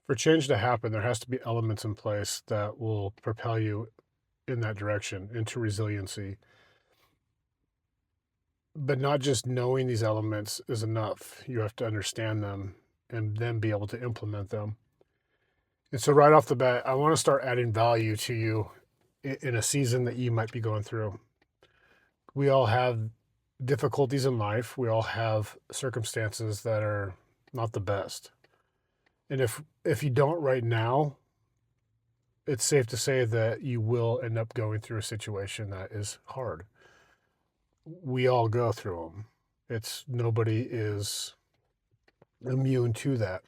For change to happen, there has to be elements in place that will propel you in that direction, into resiliency. But not just knowing these elements is enough. You have to understand them and then be able to implement them. And so, right off the bat, I want to start adding value to you in a season that you might be going through. We all have difficulties in life, we all have circumstances that are not the best. And if you don't right now, it's safe to say that you will end up going through a situation that is hard. We all go through them. It's nobody is immune to that.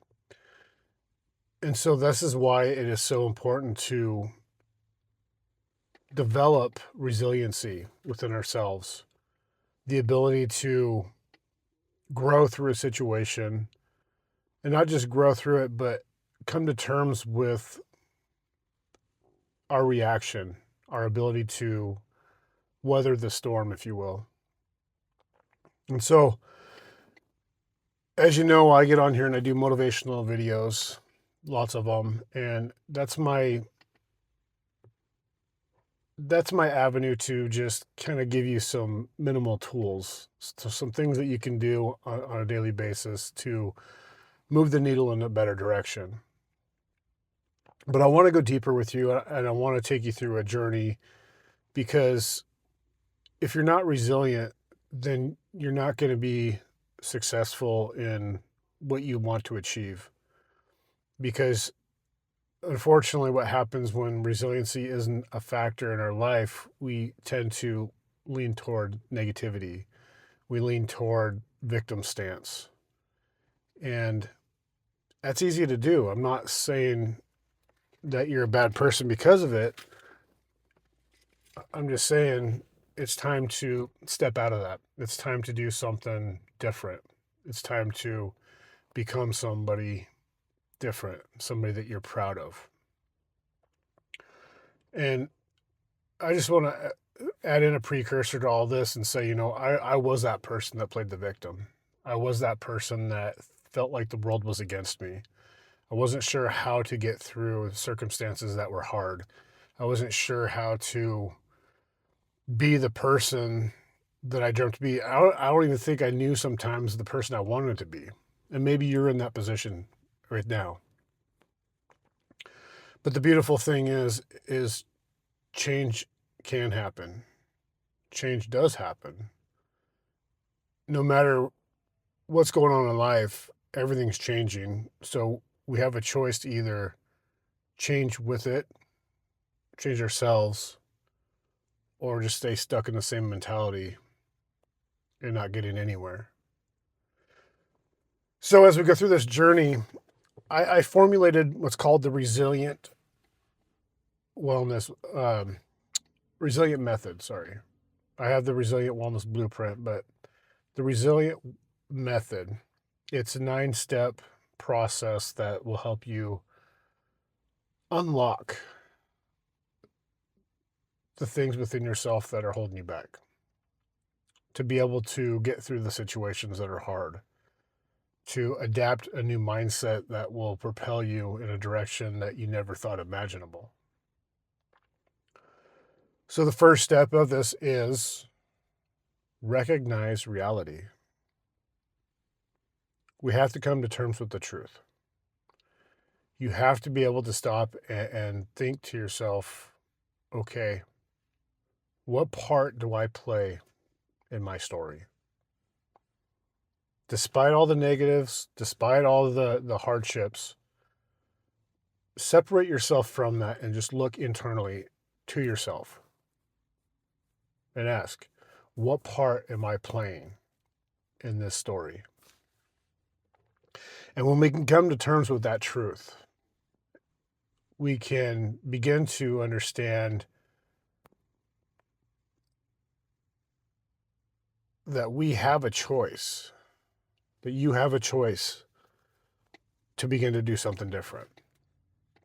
And so this is why it is so important to develop resiliency within ourselves, the ability to grow through a situation, and not just grow through it, but come to terms with our reaction, our ability to weather the storm, if you will. And so, as you know, I get on here and I do motivational videos, lots of them, and that's my avenue to just kind of give you some minimal tools, so some things that you can do on a daily basis to move the needle in a better direction. But I want to go deeper with you, and I want to take you through a journey, because if you're not resilient, then you're not going to be successful in what you want to achieve. Because unfortunately, what happens when resiliency isn't a factor in our life, we tend to lean toward negativity. We lean toward victim stance. And that's easy to do. I'm not saying that you're a bad person because of it. I'm just saying it's time to step out of that. It's time to do something different. It's time to become somebody different, somebody that you're proud of. And I just want to add in a precursor to all this and say, I was that person that played the victim. I was that person that felt like the world was against me. I wasn't sure how to get through circumstances that were hard. I wasn't sure how to be the person that I dreamt to be. I don't even think I knew sometimes the person I wanted to be. And maybe you're in that position right now. But the beautiful thing is change can happen. Change does happen. No matter what's going on in life, everything's changing. So we have a choice to either change with it, change ourselves, or just stay stuck in the same mentality and not getting anywhere. So as we go through this journey, I formulated what's called the wellness, resilient method. Sorry. I have the resilient wellness blueprint, but the resilient method, it's a 9-step process that will help you unlock the things within yourself that are holding you back, to be able to get through the situations that are hard, to adapt a new mindset that will propel you in a direction that you never thought imaginable. So the first step of this is recognize reality. We have to come to terms with the truth. You have to be able to stop and think to yourself, okay, what part do I play in my story? Despite all the negatives, despite all the hardships, separate yourself from that and just look internally to yourself and ask, what part am I playing in this story? And when we can come to terms with that truth, we can begin to understand that we have a choice, that you have a choice to begin to do something different.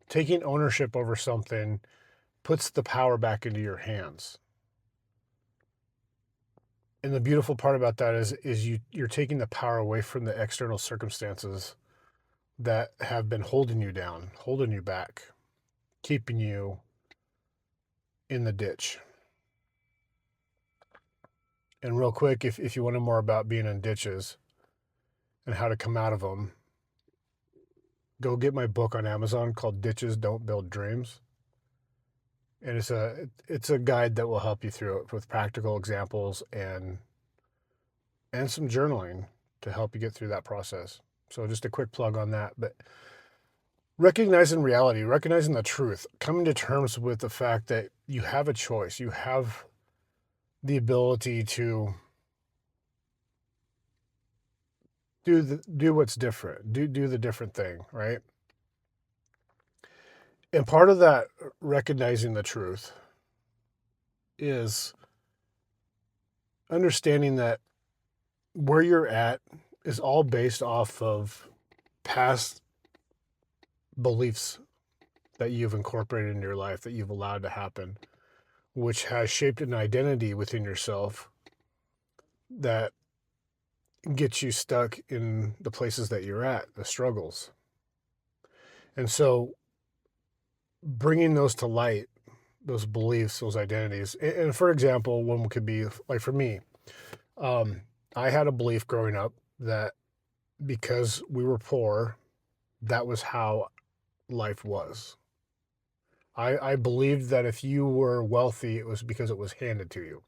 Taking ownership over something puts the power back into your hands. And the beautiful part about that is you're taking the power away from the external circumstances that have been holding you down, holding you back, keeping you in the ditch. And real quick, if you want to know more about being in ditches and how to come out of them, go get my book on Amazon called Ditches Don't Build Dreams. And it's a guide that will help you through it with practical examples and some journaling to help you get through that process. So just a quick plug on that. But recognizing reality, recognizing the truth, coming to terms with the fact that you have a choice, you have the ability to do what's different, do the different thing, right? And part of that recognizing the truth is understanding that where you're at is all based off of past beliefs that you've incorporated in your life, that you've allowed to happen, which has shaped an identity within yourself that gets you stuck in the places that you're at, the struggles. And so bringing those to light, those beliefs, those identities. And for example, one could be like for me, I had a belief growing up that because we were poor, that was how life was. I believed that if you were wealthy, it was because it was handed to you.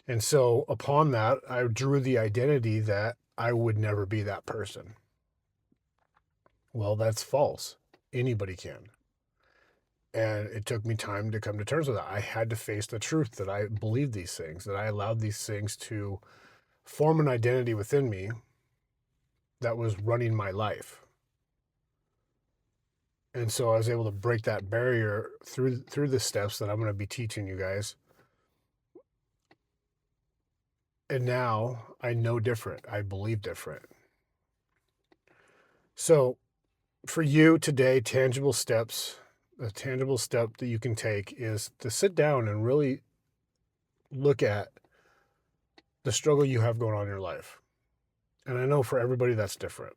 And so upon that, I drew the identity that I would never be that person. Well, that's false. Anybody can. And it took me time to come to terms with that. I had to face the truth that I believed these things, that I allowed these things to form an identity within me that was running my life. And so I was able to break that barrier through the steps that I'm going to be teaching you guys. And now I know different. I believe different. So for you today, tangible steps, a tangible step that you can take is to sit down and really look at the struggle you have going on in your life. And I know for everybody that's different.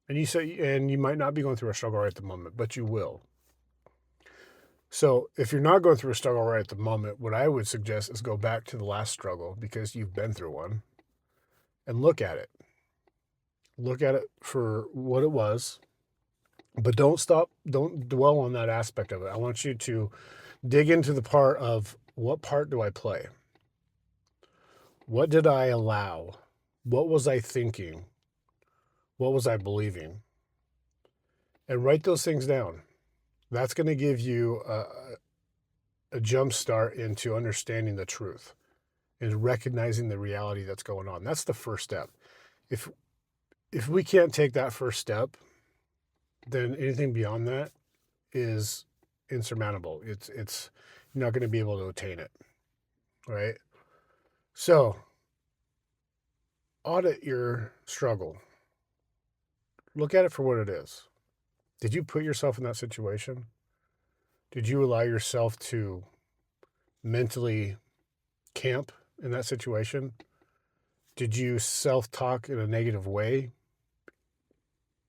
And you might not be going through a struggle right at the moment, but you will. So if you're not going through a struggle right at the moment, what I would suggest is go back to the last struggle because you've been through one and look at it. Look at it for what it was, but don't dwell on that aspect of it. I want you to dig into the part of what part do I play? What did I allow? What was I thinking? What was I believing? And write those things down. That's going to give you a jump start into understanding the truth and recognizing the reality that's going on. That's the first step. If we can't take that first step, then anything beyond that is insurmountable. It's you're not going to be able to attain it, right? So, audit your struggle. Look at it for what it is. Did you put yourself in that situation? Did you allow yourself to mentally camp in that situation? Did you self-talk in a negative way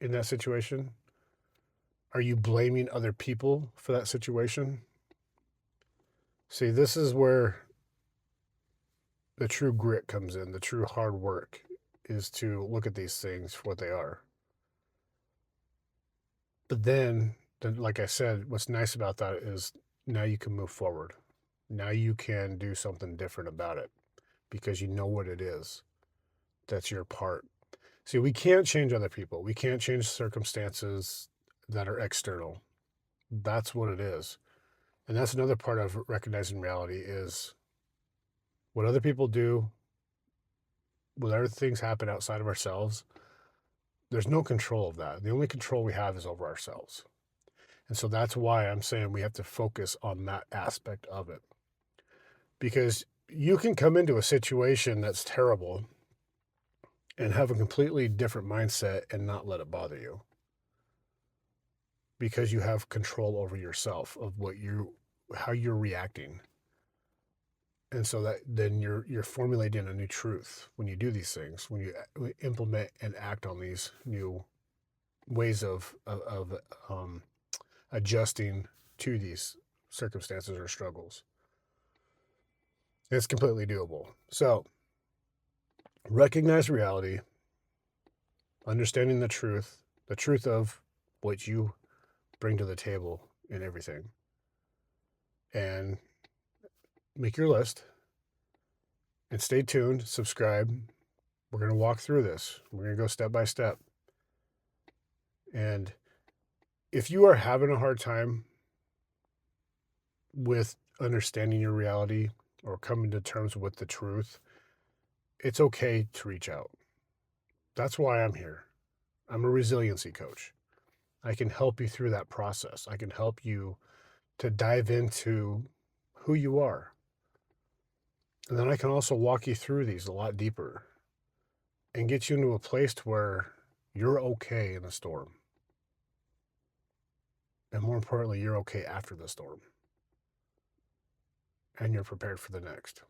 in that situation? Are you blaming other people for that situation? See, this is where the true grit comes in, the true hard work is to look at these things for what they are. But then, like I said, what's nice about that is now you can move forward. Now you can do something different about it because you know what it is. That's your part. See, we can't change other people. We can't change circumstances that are external. That's what it is. And that's another part of recognizing reality is what other people do, what other things happen outside of ourselves. There's no control of that. The only control we have is over ourselves. And so that's why I'm saying we have to focus on that aspect of it. Because you can come into a situation that's terrible and have a completely different mindset and not let it bother you. Because you have control over yourself of how you're reacting. And so that then you're formulating a new truth when you do these things, when you implement and act on these new ways of adjusting to these circumstances or struggles. It's completely doable. So, recognize reality, understanding the truth of what you bring to the table in everything, and make your list and stay tuned, subscribe. We're going to walk through this. We're going to go step by step. And if you are having a hard time with understanding your reality or coming to terms with the truth, it's okay to reach out. That's why I'm here. I'm a resiliency coach. I can help you through that process. I can help you to dive into who you are. And then I can also walk you through these a lot deeper and get you into a place to where you're okay in the storm. And more importantly, you're okay after the storm. And you're prepared for the next.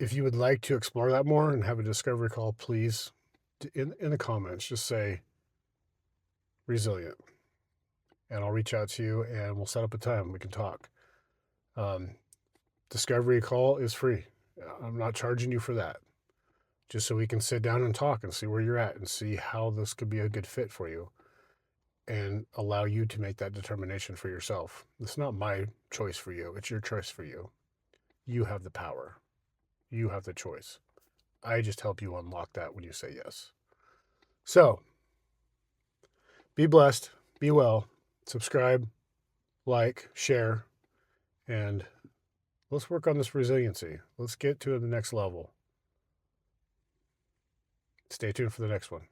If you would like to explore that more and have a discovery call, please, in the comments, just say resilient. And I'll reach out to you and we'll set up a time. We can talk. Discovery call is free. I'm not charging you for that. Just so we can sit down and talk and see where you're at and see how this could be a good fit for you and allow you to make that determination for yourself. It's not my choice for you. It's your choice for you. You have the power. You have the choice. I just help you unlock that when you say yes. So, be blessed, be well, subscribe, like, share, and let's work on this resiliency. Let's get to the next level. Stay tuned for the next one.